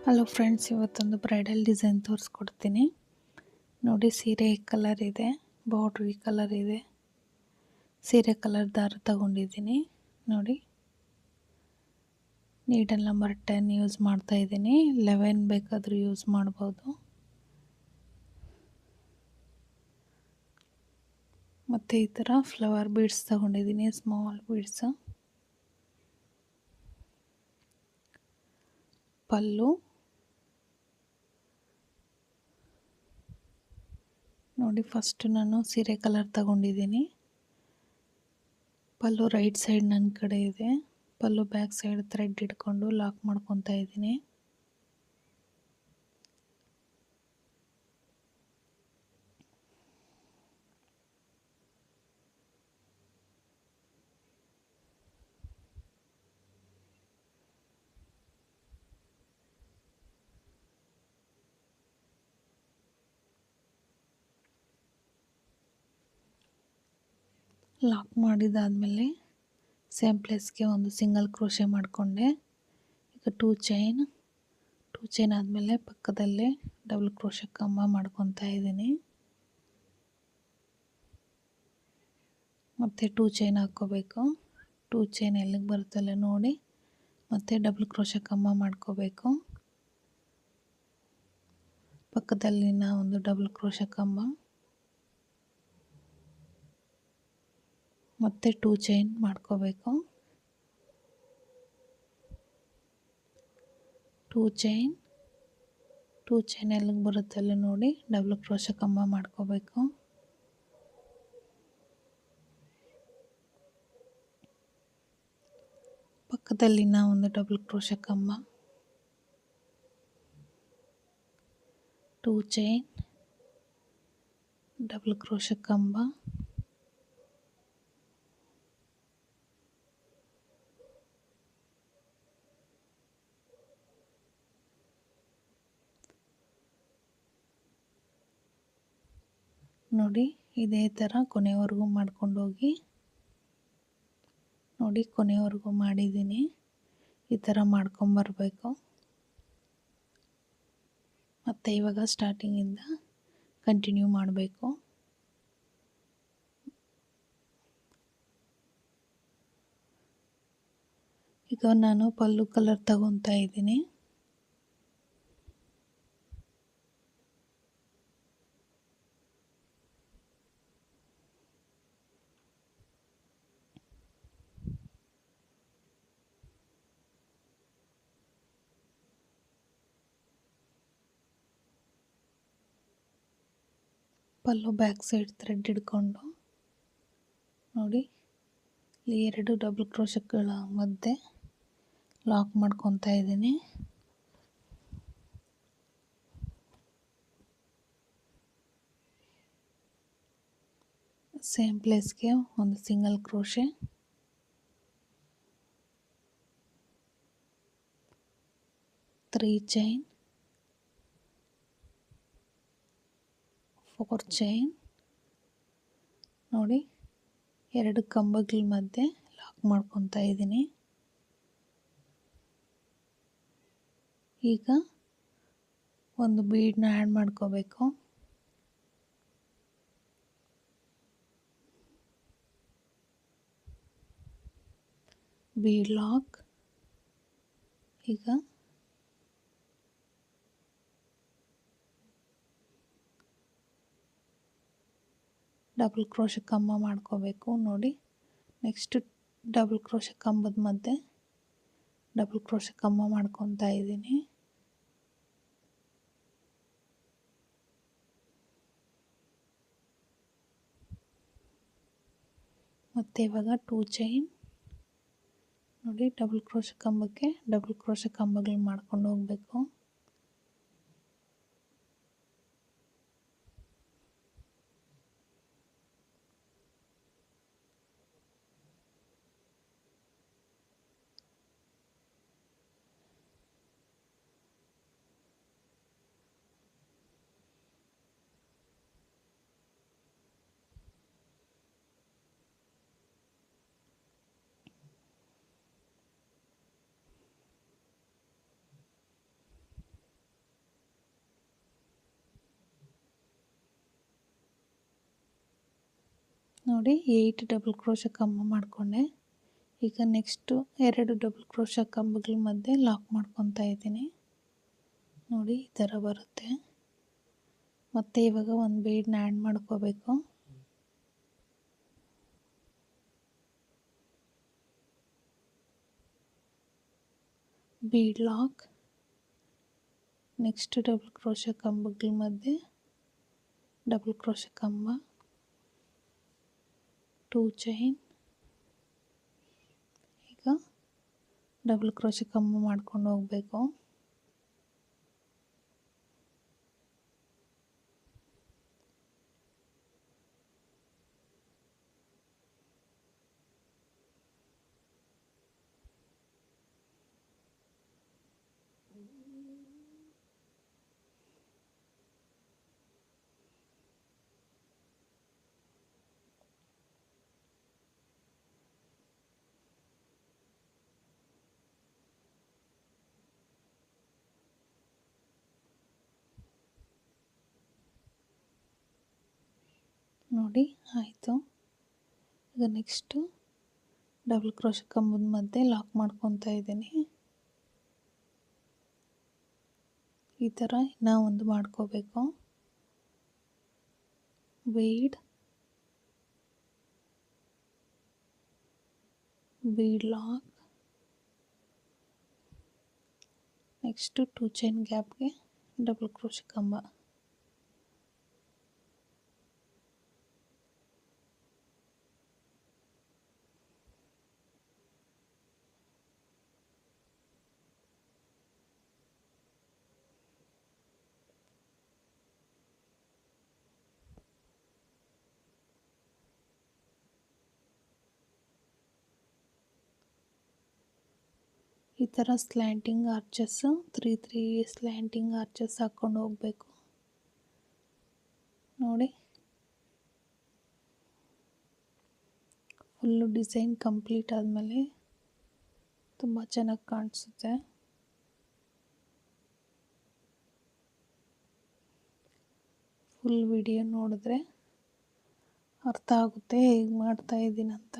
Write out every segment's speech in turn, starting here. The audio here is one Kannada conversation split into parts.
ಹಲೋ ಫ್ರೆಂಡ್ಸ್, ಇವತ್ತೊಂದು ಬ್ರೈಡಲ್ ಡಿಸೈನ್ ತೋರಿಸ್ಕೊಡ್ತೀನಿ. ನೋಡಿ, ಸೀರೆ ಕಲರ್ ಇದೆ, ಬಾರ್ಡ್ರ್ ಕಲರ್ ಇದೆ. ಸೀರೆ ಕಲರ್ ದಾರ ತಗೊಂಡಿದ್ದೀನಿ. ನೋಡಿ, ನೀಡಲ್ ನಂಬರ್ 10 ಯೂಸ್ ಮಾಡ್ತಾ ಇದ್ದೀನಿ. 11 ಬೇಕಾದರೂ ಯೂಸ್ ಮಾಡ್ಬೋದು. ಮತ್ತು ಈ ಥರ ಫ್ಲವರ್ ಬೀಡ್ಸ್ ತಗೊಂಡಿದ್ದೀನಿ, ಸ್ಮಾಲ್ ಬೀಡ್ಸ್. ಪಲ್ಲು ನೋಡಿ, ಫಸ್ಟ್ ನಾನು ಸೀರೆ ಕಲರ್ ತಗೊಂಡಿದ್ದೀನಿ. ಪಲ್ಲು ರೈಟ್ ಸೈಡ್ ನನ್ನ ಕಡೆ ಇದೆ. ಪಲ್ಲು ಬ್ಯಾಕ್ ಸೈಡ್ ಥ್ರೆಡ್ ಇಟ್ಕೊಂಡು ಲಾಕ್ ಮಾಡ್ಕೊತಾ ಇದ್ದೀನಿ. ಲಾಕ್ ಮಾಡಿದಾದಮೇಲೆ ಸೇಮ್ ಪ್ಲೇಸ್ಗೆ ಒಂದು ಸಿಂಗಲ್ ಕ್ರೋಶೆ ಮಾಡಿಕೊಂಡೆ. ಈಗ ಟೂ ಚೈನ್ ಆದಮೇಲೆ ಪಕ್ಕದಲ್ಲೇ ಡಬಲ್ ಕ್ರೋಶೆ ಕಂಬ ಮಾಡ್ಕೊತಾ ಇದ್ದೀನಿ. ಮತ್ತು ಟೂ ಚೈನ್ ಹಾಕ್ಕೋಬೇಕು. ಟೂ ಚೈನ್ ಎಲ್ಲಿಗೆ ಬರುತ್ತಲ್ಲ ನೋಡಿ, ಮತ್ತು ಡಬಲ್ ಕ್ರೋಶೆ ಕಂಬ ಮಾಡ್ಕೋಬೇಕು. ಪಕ್ಕದಲ್ಲಿನ ಒಂದು ಡಬಲ್ ಕ್ರೋಶೆ ಕಂಬ, ಮತ್ತು ಟೂ ಚೈನ್ ಮಾಡ್ಕೋಬೇಕು. ಟೂ ಚೈನ್ ಎಲ್ಲಿಗೆ ಬರುತ್ತಲ್ಲ ನೋಡಿ, ಡಬಲ್ ಕ್ರೋಶೆ ಕಂಬ ಮಾಡ್ಕೋಬೇಕು. ಪಕ್ಕದಲ್ಲಿನ ಒಂದು ಡಬಲ್ ಕ್ರೋಶೆ ಕಂಬ, ಟೂ ಚೈನ್, ಡಬಲ್ ಕ್ರೋಶೆ ಕಂಬ, ನೋಡಿ ಇದೇ ಥರ ಕೊನೆವರೆಗೂ ಮಾಡ್ಕೊಂಡು ಹೋಗಿ. ನೋಡಿ, ಕೊನೆವರೆಗೂ ಮಾಡಿದ್ದೀನಿ. ಈ ಥರ ಮಾಡ್ಕೊಂಬರ್ಬೇಕು. ಮತ್ತು ಇವಾಗ ಸ್ಟಾರ್ಟಿಂಗಿಂದ ಕಂಟಿನ್ಯೂ ಮಾಡಬೇಕು. ಈಗ ನಾನು ಪಲ್ಲು ಕಲರ್ ತಗೊತಾ ಇದ್ದೀನಿ. ಪಲ್ಲು ಬ್ಯಾಕ್ ಸೈಡ್ ಥ್ರೆಡ್ ಹಿಡ್ಕೊಂಡು ನೋಡಿ, ಇಲ್ಲಿ 2 ಡಬಲ್ ಕ್ರೋಶೆಗಳ ಮಧ್ಯೆ ಲಾಕ್ ಮಾಡ್ಕೊತಾ ಇದ್ದೀನಿ. ಸೇಮ್ ಪ್ಲೇಸ್ಗೆ ಒಂದು ಸಿಂಗಲ್ ಕ್ರೋಶೆ, 3 ಚೈನ್, 4 ಚೈನ್. ನೋಡಿ, 2 ಕಂಬಗಳ ಮಧ್ಯೆ ಲಾಕ್ ಮಾಡ್ಕೊತಾ ಇದ್ದೀನಿ. ಈಗ ಒಂದು ಬೀಡನ್ನ ಆ್ಯಡ್ ಮಾಡ್ಕೋಬೇಕು. Bead lock. ಈಗ ಡಬಲ್ ಕ್ರೋಶೆ ಕಂಬ ಮಾಡ್ಕೋಬೇಕು. ನೋಡಿ, ನೆಕ್ಸ್ಟ್ ಡಬಲ್ ಕ್ರೋಶೆ ಕಂಬದ ಮಧ್ಯೆ ಡಬಲ್ ಕ್ರೋಶೆ ಕಂಬ ಮಾಡ್ಕೊತಾ ಇದ್ದೀನಿ. ಮತ್ತು ಇವಾಗ 2 ಚೈನ್ ನೋಡಿ, ಡಬಲ್ ಕ್ರೋಶೆ ಕಂಬಕ್ಕೆ ಡಬಲ್ ಕ್ರೋಶೆ ಕಂಬಗಳು ಮಾಡ್ಕೊಂಡು ಹೋಗಬೇಕು. ನೋಡಿ 8 ಡಬಲ್ ಕ್ರೋಶೆ ಕಂಬ ಮಾಡಿಕೊಂಡೆ. ಈಗ ನೆಕ್ಸ್ಟು 2 ಡಬಲ್ ಕ್ರೋಶೆ ಕಂಬಗಳ ಮಧ್ಯೆ ಲಾಕ್ ಮಾಡ್ಕೊತಾ ಇದ್ದೀನಿ. ನೋಡಿ ಈ ಥರ ಬರುತ್ತೆ. ಮತ್ತು ಇವಾಗ ಒಂದು ಬೀಡನ್ನ ಆ್ಯಡ್ ಮಾಡ್ಕೋಬೇಕು. Bead lock, next double crochet ಕಂಬಗಳ ಮಧ್ಯೆ ಡಬಲ್ ಕ್ರೋಶೆ ಕಂಬ, 2 ಚೈನ್. ಈಗ ಡಬಲ್ ಕ್ರೋಶೆ ಕಂಬ ಮಾಡ್ಕೊಂಡು ಹೋಗಬೇಕು. ನೋಡಿ ಆಯಿತು. ಈಗ ನೆಕ್ಸ್ಟು ಡಬಲ್ ಕ್ರೋಶೆ ಕಂಬದ ಮಧ್ಯೆ ಲಾಕ್ ಮಾಡ್ಕೊತಾ ಇದ್ದೀನಿ. ಈ ಥರ ಇನ್ನೂ ಒಂದು ಮಾಡ್ಕೋಬೇಕು. ಬೀಡ್ ಲಾಕ್, ನೆಕ್ಸ್ಟು 2 ಚೈನ್ ಗ್ಯಾಪ್ಗೆ ಡಬಲ್ ಕ್ರೋಶೆ ಕಂಬ. ಈ ಥರ ಸ್ಲ್ಯಾಂಟಿಂಗ್ ಆರ್ಚಸ್ಸು 3 ಸ್ಲ್ಯಾಂಟಿಂಗ್ ಆರ್ಚಸ್ ಹಾಕ್ಕೊಂಡು ಹೋಗಬೇಕು. ನೋಡಿ ಫುಲ್ಲು ಡಿಸೈನ್ ಕಂಪ್ಲೀಟ್ ಆದಮೇಲೆ ತುಂಬ ಚೆನ್ನಾಗಿ ಕಾಣಿಸುತ್ತೆ. ಫುಲ್ ವಿಡಿಯೋ ನೋಡಿದ್ರೆ ಅರ್ಥ ಆಗುತ್ತೆ ಹೇಗೆ ಮಾಡ್ತಾ ಇದ್ದೀನಂತ.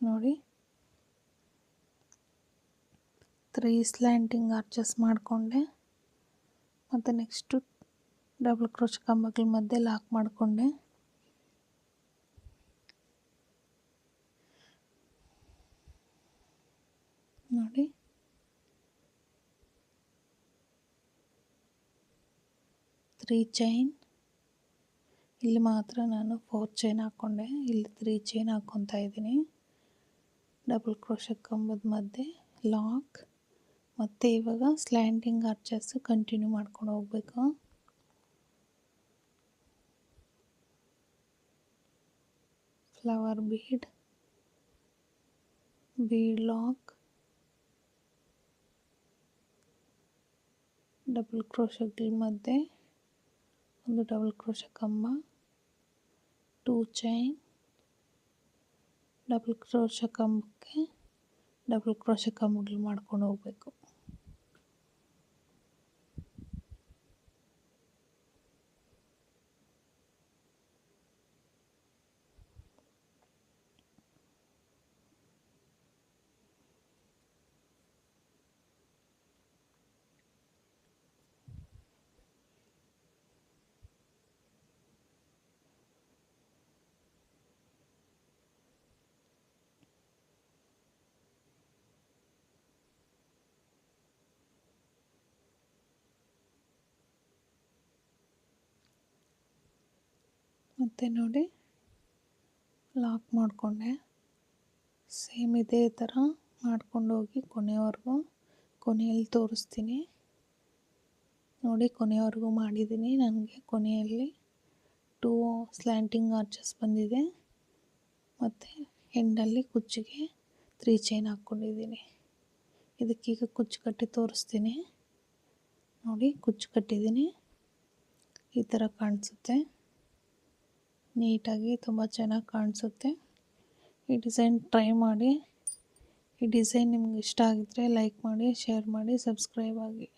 ನೋಡಿ 3 ಸ್ಲ್ಯಾಂಟಿಂಗ್ ಆರ್ಚಸ್ ಮಾಡಿಕೊಂಡೆ. ಮತ್ತು ನೆಕ್ಸ್ಟು ಡಬಲ್ ಕ್ರೋಶೆ ಕಂಬಗಳ ಮಧ್ಯೆ ಲಾಕ್ ಮಾಡಿಕೊಂಡೆ. ನೋಡಿ ತ್ರೀ ಚೈನ್, ಇಲ್ಲಿ ಮಾತ್ರ ನಾನು 4 ಚೈನ್ ಹಾಕ್ಕೊಂಡೆ, ಇಲ್ಲಿ 3 ಚೈನ್ ಹಾಕ್ಕೊತಾ ಇದ್ದೀನಿ. ಡಬಲ್ ಕ್ರೋಶೆ ಕಂಬದ ಮಧ್ಯೆ ಲಾಕ್. ಮತ್ತು ಇವಾಗ ಸ್ಲ್ಯಾಂಟಿಂಗ್ ಆರ್ಚಸ್ ಕಂಟಿನ್ಯೂ ಮಾಡ್ಕೊಂಡು ಹೋಗಬೇಕು. ಫ್ಲವರ್ ಬೀಡ್ ಲಾಕ್, ಡಬಲ್ ಕ್ರೋಶೆಗಳ ಮಧ್ಯೆ ಒಂದು ಡಬಲ್ ಕ್ರೋಶೆ ಕಂಬ, 2 ಚೈನ್, ಡಬಲ್ ಕ್ರೋಶೆ ಕಂಬಕ್ಕೆ ಡಬಲ್ ಕ್ರೋಶೆ ಕಂಬಗಳು ಮಾಡ್ಕೊಂಡು ಹೋಗಬೇಕು. ಮತ್ತು ನೋಡಿ ಲಾಕ್ ಮಾಡಿಕೊಂಡೆ. ಸೇಮ್ ಇದೇ ಥರ ಮಾಡ್ಕೊಂಡೋಗಿ ಕೊನೆಯಲ್ಲಿ ತೋರಿಸ್ತೀನಿ. ನೋಡಿ ಕೊನೆಯವರೆಗೂ ಮಾಡಿದ್ದೀನಿ. ನನಗೆ ಕೊನೆಯಲ್ಲಿ 2 ಸ್ಲ್ಯಾಂಟಿಂಗ್ ಆರ್ಚಸ್ ಬಂದಿದೆ. ಮತ್ತು ಎಂಡಲ್ಲಿ ಕುಚ್ಚಿಗೆ 3 ಚೈನ್ ಹಾಕ್ಕೊಂಡಿದ್ದೀನಿ. ಇದಕ್ಕೀಗ ಕುಚ್ಚು ಕಟ್ಟಿ ತೋರಿಸ್ತೀನಿ. ನೋಡಿ ಕುಚ್ಚು ಕಟ್ಟಿದ್ದೀನಿ. ಈ ಥರ ಕಾಣಿಸುತ್ತೆ. ನೀಟಾಗಿ ತುಂಬ ಚೆನ್ನಾಗಿ ಕಾಣಿಸುತ್ತೆ. ಈ ಡಿಸೈನ್ ಟ್ರೈ ಮಾಡಿ. ಈ ಡಿಸೈನ್ ನಿಮ್ಗೆ ಇಷ್ಟ ಆಗಿದ್ದರೆ ಲೈಕ್ ಮಾಡಿ, ಶೇರ್ ಮಾಡಿ, ಸಬ್ಸ್ಕ್ರೈಬ್ ಆಗಿ.